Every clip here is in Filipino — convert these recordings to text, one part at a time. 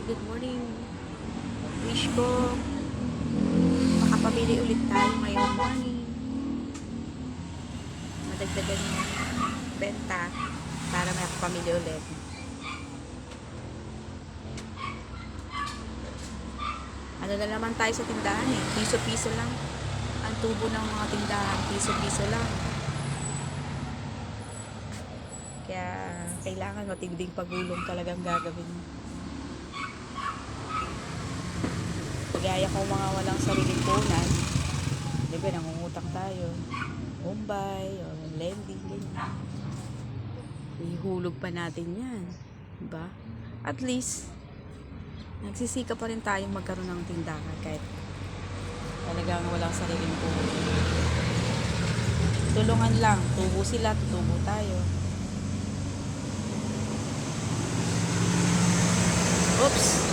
good morning. Wish ko makapamili ulit tayo ngayong morning. Madagdagan yung benta para makapamili ulit. Ano na naman tayo sa tindahan eh. Piso-piso lang. Ang tubo ng mga tindahan, piso-piso lang. Kaya kailangan matinding pagulong talagang gagawin mo. Gaya kung mga walang sariling punan, di ba, nangungutang tayo. Bombay, o lending, ganyan. Ihulog pa natin yan. Diba? At least, nagsisika pa rin tayong magkaroon ng tindahan kahit talagang walang sariling punan. Tulungan lang. Tubo sila, tutubo tayo. Oops!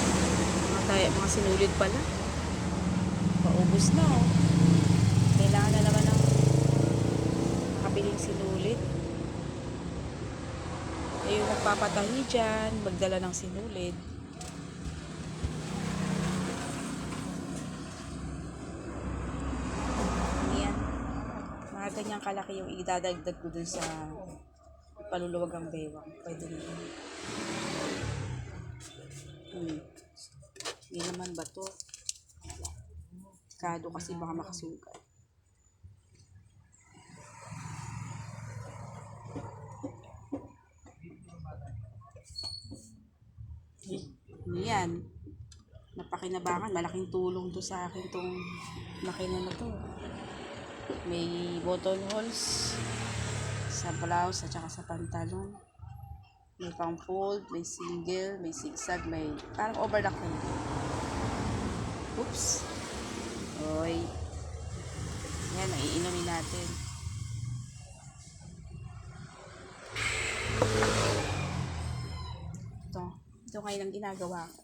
Mga sinulid pala. Paubos na oh. Kailangan na naman ng makabiling sinulid. Eh, yung nagpapatahi dyan, magdala ng sinulid. Yan. Mga ganyang kalaki yung idadagdag ko dun sa paluluwag ang bewang. Pwede rin. Hindi naman ba to? Kado kasi baka makasugat. Yan. Napakinabangan. Malaking tulong to sa akin tong makina na to. May button holes sa blouse at saka sa pantalon. May pang fold, may single, may zigzag, may parang overlock na yun. Oops. Oy. Yan, naiinumin natin. Ito ngayon ang ginagawa ko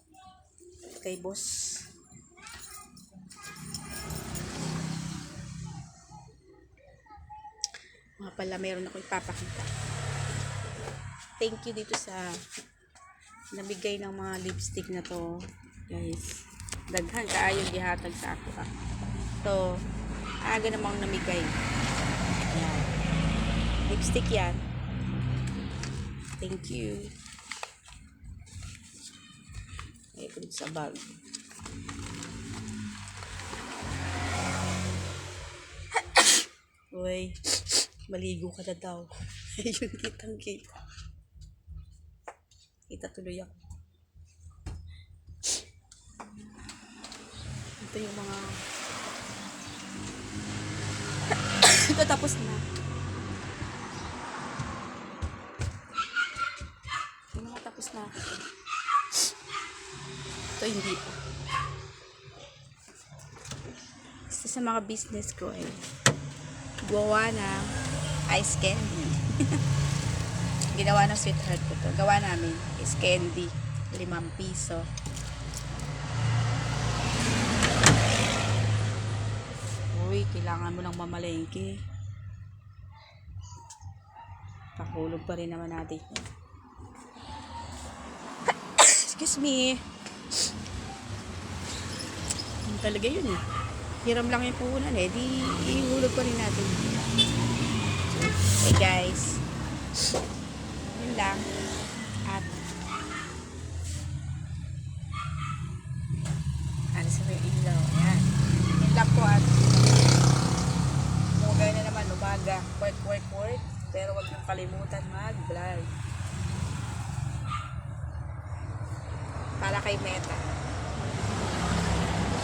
kay boss. Mga pala, meron ako ipapakita. Thank you dito sa nabigay ng mga lipstick na to, guys. Daghan kaayong gihatag sa ako. So, aga namang namigay. Ayan. Lipstick yan. Thank you. Ito sa bag. Uy, maligo ka na daw. Ayun, kitang-kita. Kita tuloy ako. Ito yung mga ito tapos na. Yung mga tapos na. Ito hindi pa. Isa sa mga business ko ay gawa ng ice candy. Ginawa ng sweetheart ko to. Gawa namin is candy. 5 piso. Uy, kailangan mo ng mamalengke. Pakulog pa rin naman natin. Excuse me. Yun talaga yun eh. Hiram lang yung puhunan eh. Di ihulog pa rin natin. Hey guys. Yun lang. At alis mo yung ilaw. Ayan. Yun lang po at mugay na naman umaga. Work. Pero wag niyong kalimutan mag-vlog. Para kay Meta.